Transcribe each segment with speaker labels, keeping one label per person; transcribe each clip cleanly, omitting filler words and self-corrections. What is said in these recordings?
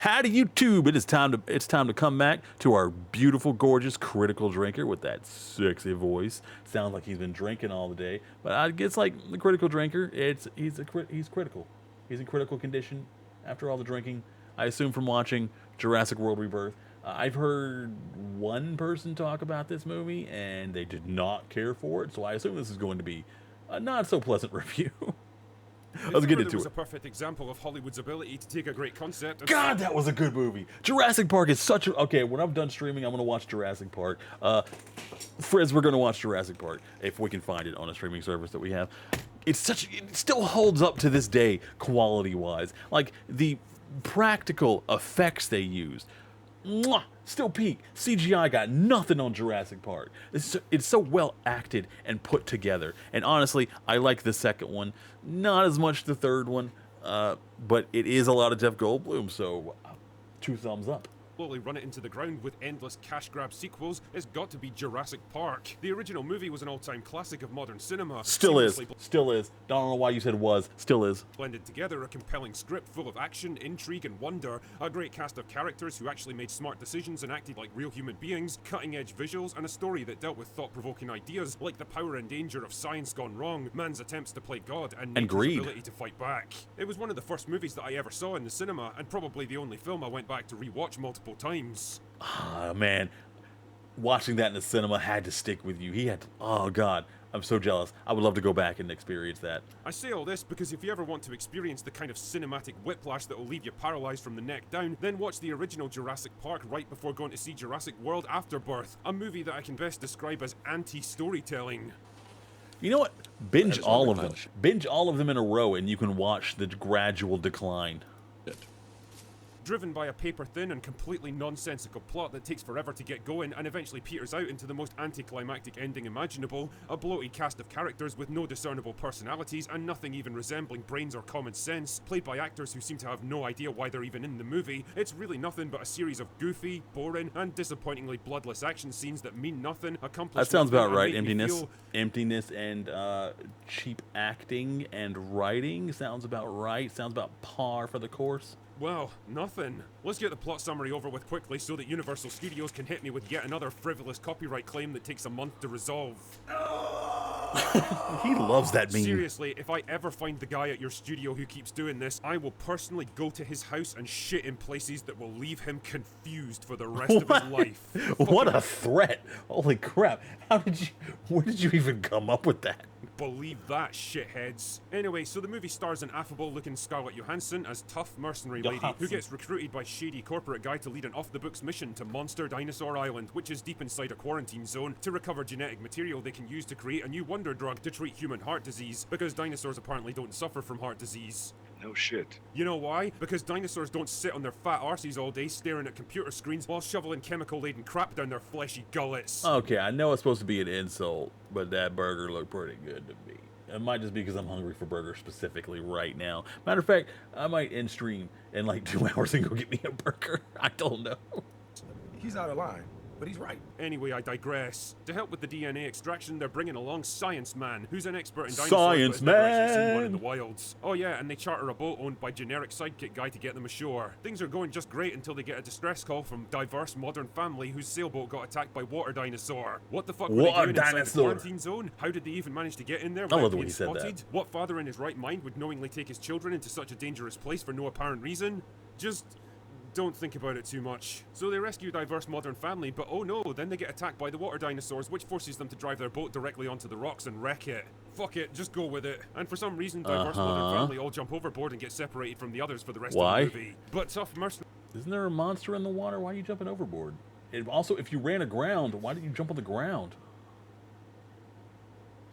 Speaker 1: Howdy YouTube! It's time to come back to our beautiful, gorgeous critical drinker with that sexy voice. Sounds like he's been drinking all the day, but I guess like the critical drinker, he's critical. He's in critical condition after all the drinking. I assume from watching Jurassic World Rebirth. I've heard one person talk about this movie and they did not care for it, so I assume this is going to be a not so pleasant review. Let's get into
Speaker 2: was
Speaker 1: it.
Speaker 2: a perfect example of Hollywood's ability to take a great concept and
Speaker 1: God, that was a good movie. Jurassic Park is such a... Okay, when I'm done streaming, I'm going to watch Jurassic Park. Frizz, we're going to watch Jurassic Park, if we can find it on a streaming service that we have. It still holds up to this day, quality-wise. Like, the practical effects they used. Mwah, still peak. CGI got nothing on Jurassic Park. It's so well acted and put together. And honestly, I like the second one. Not as much the third one. But it is a lot of Jeff Goldblum, so 2 thumbs up.
Speaker 2: slowly run it into the ground with endless cash grab sequels, it's got to be Jurassic Park. The original movie was an all-time classic of modern cinema.
Speaker 1: Still is. Don't know why you said was. Still is.
Speaker 2: Blended together a compelling script full of action, intrigue, and wonder, a great cast of characters who actually made smart decisions and acted like real human beings, cutting-edge visuals, and a story that dealt with thought-provoking ideas like the power and danger of science gone wrong, man's attempts to play God, and nature's
Speaker 1: greed.
Speaker 2: ability to fight back. It was one of the first movies that I ever saw in the cinema, and probably the only film I went back to rewatch multiple times.
Speaker 1: Ah, man. Watching that in the cinema had to stick with you. He had to, oh, God. I'm so jealous. I would love to go back and experience that.
Speaker 2: I say all this because if you ever want to experience the kind of cinematic whiplash that will leave you paralyzed from the neck down, then watch the original Jurassic Park right before going to see Jurassic World Afterbirth, a movie that I can best describe as anti-storytelling.
Speaker 1: You know what? Binge all of them. Binge all of them in a row and you can watch the gradual decline.
Speaker 2: Driven by a paper-thin and completely nonsensical plot that takes forever to get going and eventually peters out into the most anticlimactic ending imaginable, a bloated cast of characters with no discernible personalities and nothing even resembling brains or common sense, played by actors who seem to have no idea why they're even in the movie, it's really nothing but a series of goofy, boring, and disappointingly bloodless action scenes that mean nothing, accomplish
Speaker 1: That sounds
Speaker 2: nothing,
Speaker 1: about
Speaker 2: and
Speaker 1: right.
Speaker 2: make me feel
Speaker 1: Emptiness and cheap acting and writing sounds about right. Sounds about par for the course.
Speaker 2: well, nothing. Let's get the plot summary over with quickly so that Universal Studios can hit me with yet another frivolous copyright claim that takes a month to resolve.
Speaker 1: He loves that meme.
Speaker 2: Seriously, if I ever find the guy at your studio who keeps doing this, I will personally go to his house and shit in places that will leave him confused for the rest of his life.
Speaker 1: What a threat. Holy crap. Where did you even come up with that?
Speaker 2: Believe that, shitheads. Anyway, so the movie stars an affable-looking Scarlett Johansson as tough mercenary lady who gets recruited by shady corporate guy to lead an off-the-books mission to Monster Dinosaur Island, which is deep inside a quarantine zone, to recover genetic material they can use to create a new wonder drug to treat human heart disease, because dinosaurs apparently don't suffer from heart disease.
Speaker 3: No shit.
Speaker 2: You know why? Because dinosaurs don't sit on their fat arses all day staring at computer screens while shoveling chemical-laden crap down their fleshy gullets.
Speaker 1: Okay, I know it's supposed to be an insult, but that burger looked pretty good to me. It might just be because I'm hungry for burgers specifically right now. Matter of fact, I might end stream in like 2 hours and go get me a burger. I don't know.
Speaker 4: He's out of line, but he's right.
Speaker 2: Anyway, I digress. To help with the DNA extraction, they're bringing along Science Man, who's an expert in dinosaurs
Speaker 1: Science
Speaker 2: but has never actually seen one
Speaker 1: Man!
Speaker 2: in the wilds. Oh yeah, and they charter a boat owned by generic sidekick guy to get them ashore. Things are going just great until they get a distress call from diverse modern family whose sailboat got attacked by water dinosaur. What the fuck were they
Speaker 1: Water
Speaker 2: doing inside the
Speaker 1: dinosaur.
Speaker 2: quarantine zone? How did they even manage to get in there
Speaker 1: I
Speaker 2: without
Speaker 1: love the way
Speaker 2: being
Speaker 1: he said that.
Speaker 2: spotted? What father in his right mind would knowingly take his children into such a dangerous place for no apparent reason? Just don't think about it too much. So they rescue diverse modern family, but oh no, then they get attacked by the water dinosaurs, which forces them to drive their boat directly onto the rocks and wreck it. Fuck it, just go with it. And for some reason, diverse modern family all jump overboard and get separated from the others for the rest
Speaker 1: Why?
Speaker 2: of the movie. But tough mercenaries.
Speaker 1: Isn't there a monster in the water? Why are you jumping overboard? And also, if you ran aground, why did you jump on the ground?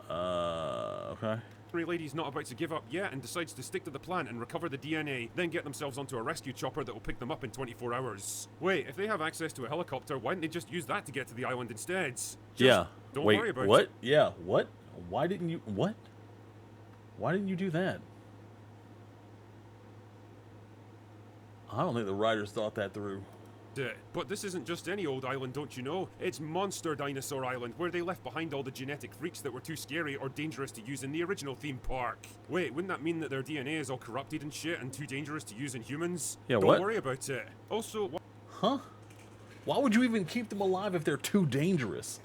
Speaker 1: Okay.
Speaker 2: Lady's not about to give up yet and decides to stick to the plan and recover the DNA, then get themselves onto a rescue chopper that will pick them up in 24 hours. Wait, if they have access to a helicopter, why didn't they just use that to get to the island instead?
Speaker 1: Yeah.
Speaker 2: Don't
Speaker 1: Wait,
Speaker 2: worry about
Speaker 1: what?
Speaker 2: it.
Speaker 1: Yeah, what? Why didn't you... What? Why didn't you do that? I don't think the writers thought that through.
Speaker 2: loved it. But this isn't just any old island, don't you know? It's Monster Dinosaur Island, where they left behind all the genetic freaks that were too scary or dangerous to use in the original theme park. Wait, wouldn't that mean that their DNA is all corrupted and shit and too dangerous to use in humans?
Speaker 1: Yeah,
Speaker 2: Don't
Speaker 1: what?
Speaker 2: worry about it. Also,
Speaker 1: Huh? Why would you even keep them alive if they're too dangerous?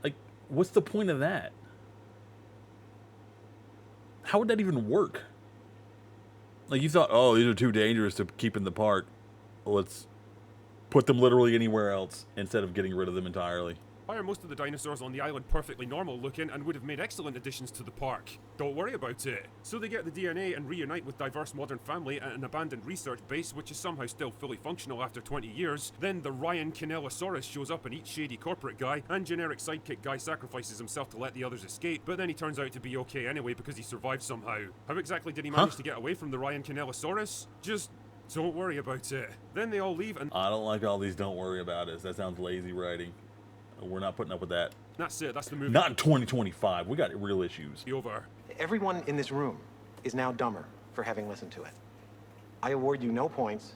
Speaker 1: Like, what's the point of that? How would that even work? Like, you thought, oh, these are too dangerous to keep in the park. Let's put them literally anywhere else instead of getting rid of them entirely.
Speaker 2: why are most of the dinosaurs on the island perfectly normal looking and would have made excellent additions to the park? Don't worry about it. So they get the DNA and reunite with diverse modern family at an abandoned research base which is somehow still fully functional after 20 years. Then the Ryan Canellosaurus shows up and eats shady corporate guy, and generic sidekick guy sacrifices himself to let the others escape, but then he turns out to be okay anyway because he survived somehow. How exactly did he manage to get away from the Ryan Canellosaurus? Just don't worry about it. Then they all leave and
Speaker 1: I don't like all these don't worry about it. That sounds lazy writing. We're not putting up with that.
Speaker 2: that's it, that's the movie.
Speaker 1: Not in 2025. We got real issues.
Speaker 2: Over.
Speaker 3: Everyone in this room is now dumber for having listened to it. I award you no points,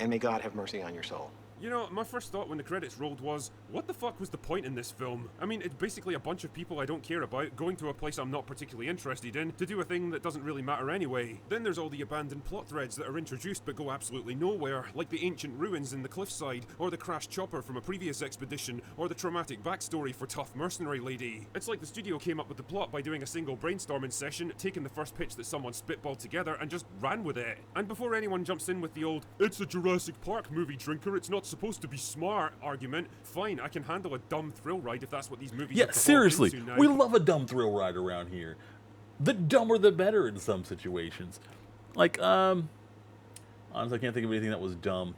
Speaker 3: and may God have mercy on your soul.
Speaker 2: You know, my first thought when the credits rolled was, what the fuck was the point in this film? I mean, it's basically a bunch of people I don't care about going to a place I'm not particularly interested in to do a thing that doesn't really matter anyway. Then there's all the abandoned plot threads that are introduced but go absolutely nowhere, like the ancient ruins in the cliffside, or the crashed chopper from a previous expedition, or the traumatic backstory for tough mercenary lady. It's like the studio came up with the plot by doing a single brainstorming session, taking the first pitch that someone spitballed together and just ran with it. And before anyone jumps in with the old, it's a Jurassic Park movie, drinker, it's not supposed to be smart argument, fine, I can handle a dumb thrill ride if that's what these movies
Speaker 1: Yeah,
Speaker 2: have evolved
Speaker 1: seriously.
Speaker 2: into now.
Speaker 1: We love a dumb thrill ride around here. The dumber the better in some situations. Like, honestly, I can't think of anything that was dumb.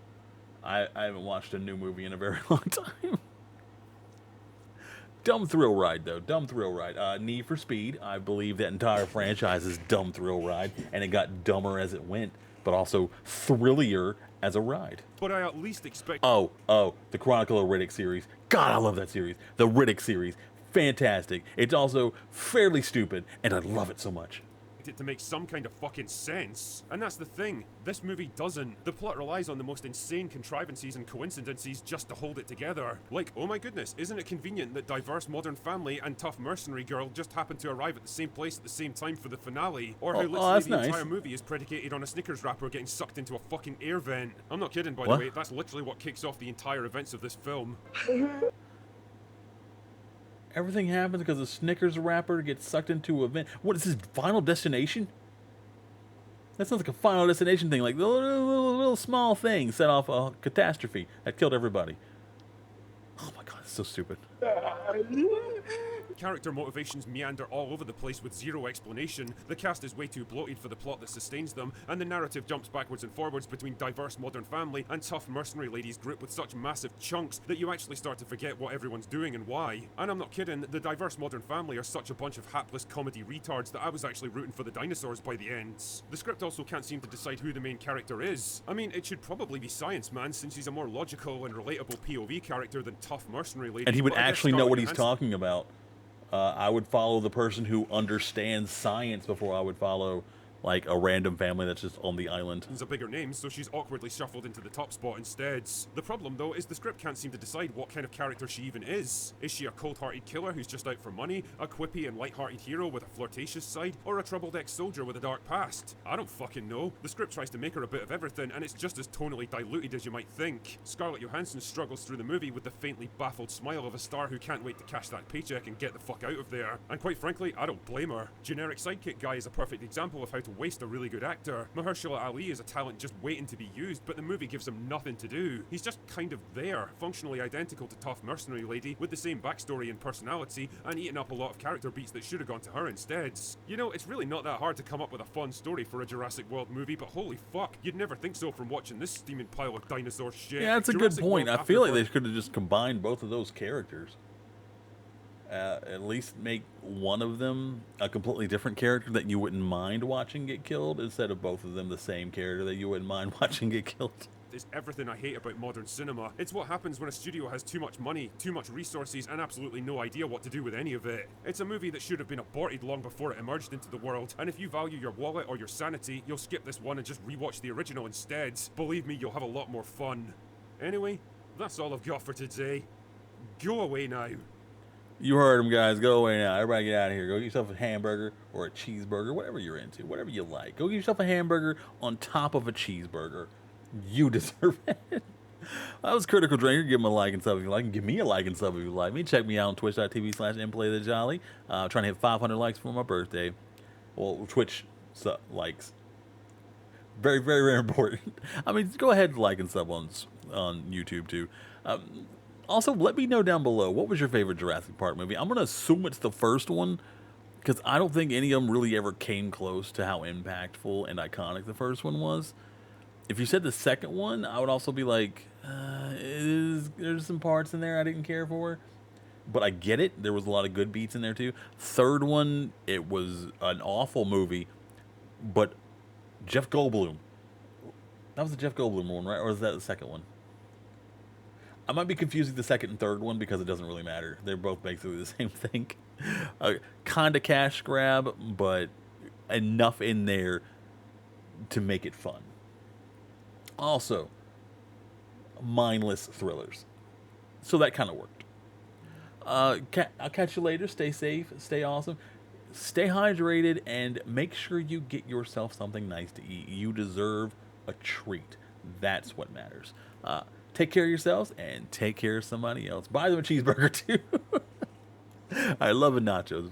Speaker 1: I haven't watched a new movie in a very long time. Dumb thrill ride, though. Dumb thrill ride. Need for Speed. I believe that entire franchise is dumb thrill ride, and it got dumber as it went, but also thrillier as a ride.
Speaker 2: But I at least expect
Speaker 1: Oh, the Chronicle of Riddick series. God, I love that series. The Riddick series. Fantastic. It's also fairly stupid, and I love it so much.
Speaker 2: it to make some kind of fucking sense. And that's the thing, this movie doesn't. The plot relies on the most insane contrivances and coincidences just to hold it together. Like, oh my goodness, isn't it convenient that diverse modern family and tough mercenary girl just happened to arrive at the same place at the same time for the finale? Or how literally
Speaker 1: that's
Speaker 2: the
Speaker 1: nice.
Speaker 2: entire movie is predicated on a Snickers wrapper getting sucked into a fucking air vent. I'm not kidding, by
Speaker 1: What?
Speaker 2: the way, that's literally what kicks off the entire events of this film.
Speaker 1: Everything happens because a Snickers wrapper gets sucked into a vent. What is this, Final Destination? That sounds like a Final Destination thing. Like, the little small thing set off a catastrophe that killed everybody. Oh my god, it's so stupid.
Speaker 2: Character motivations meander all over the place with zero explanation, the cast is way too bloated for the plot that sustains them, and the narrative jumps backwards and forwards between diverse modern family and tough mercenary ladies grouped with such massive chunks that you actually start to forget what everyone's doing and why. And I'm not kidding, the diverse modern family are such a bunch of hapless comedy retards that I was actually rooting for the dinosaurs by the end. The script also can't seem to decide who the main character is. I mean, it should probably be Science Man since he's a more logical and relatable POV character than tough mercenary lady.
Speaker 1: And he would
Speaker 2: but I guess
Speaker 1: actually know
Speaker 2: Scarlett
Speaker 1: what he's
Speaker 2: Johansson-
Speaker 1: talking about. I would follow the person who understands science before I would follow, like, a random family that's just on the island.
Speaker 2: a bigger name, so she's awkwardly shuffled into the top spot instead. The problem, though, is the script can't seem to decide what kind of character she even is. Is she a cold-hearted killer who's just out for money, a quippy and light-hearted hero with a flirtatious side, or a troubled ex-soldier with a dark past? I don't fucking know. The script tries to make her a bit of everything, and it's just as tonally diluted as you might think. Scarlett Johansson struggles through the movie with the faintly baffled smile of a star who can't wait to cash that paycheck and get the fuck out of there. And quite frankly, I don't blame her. Generic sidekick guy is a perfect example of how to waste a really good actor. Mahershala Ali is a talent just waiting to be used, but the movie gives him nothing to do. He's just kind of there, functionally identical to tough mercenary lady, with the same backstory and personality, and eating up a lot of character beats that should have gone to her instead. You know, it's really not that hard to come up with a fun story for a Jurassic World movie, but holy fuck, you'd never think so from watching this steaming pile of dinosaur shit.
Speaker 1: Yeah, that's a good
Speaker 2: Jurassic
Speaker 1: point.
Speaker 2: World
Speaker 1: I feel like
Speaker 2: Afterburn-
Speaker 1: they could have just combined both of those characters. At least make one of them a completely different character that you wouldn't mind watching get killed, instead of both of them the same character that you wouldn't mind watching get killed.
Speaker 2: is everything I hate about modern cinema. It's what happens when a studio has too much money, too much resources, and absolutely no idea what to do with any of it. It's a movie that should have been aborted long before it emerged into the world, and if you value your wallet or your sanity, you'll skip this one and just rewatch the original instead. Believe me, you'll have a lot more fun. Anyway, that's all I've got for today. Go away now.
Speaker 1: You heard him, guys. Go away now. Everybody get out of here. Go get yourself a hamburger or a cheeseburger, whatever you're into, whatever you like. Go get yourself a hamburger on top of a cheeseburger. You deserve it. That was Critical Drinker. Give him a like and sub if you like. And give me a like and sub if you like me. Check me out on twitch.tv/mplaythejolly. Trying to hit 500 likes for my birthday. Well, Twitch likes. Very, very, very important. I mean, go ahead and like and sub on YouTube, too. Also, let me know down below, what was your favorite Jurassic Park movie? I'm going to assume it's the first one, because I don't think any of them really ever came close to how impactful and iconic the first one was. If you said the second one, I would also be like, there's some parts in there I didn't care for. But I get it. There was a lot of good beats in there, too. Third one, it was an awful movie, but Jeff Goldblum. That was the Jeff Goldblum one, right? Or was that the second one? I might be confusing the second and third one because it doesn't really matter. They're both basically the same thing. Kind of cash grab, but enough in there to make it fun. Also, mindless thrillers. So that kind of worked. I'll catch you later. Stay safe. Stay awesome. Stay hydrated and make sure you get yourself something nice to eat. You deserve a treat. That's what matters. Take care of yourselves and take care of somebody else. Buy them a cheeseburger too. I love nachos.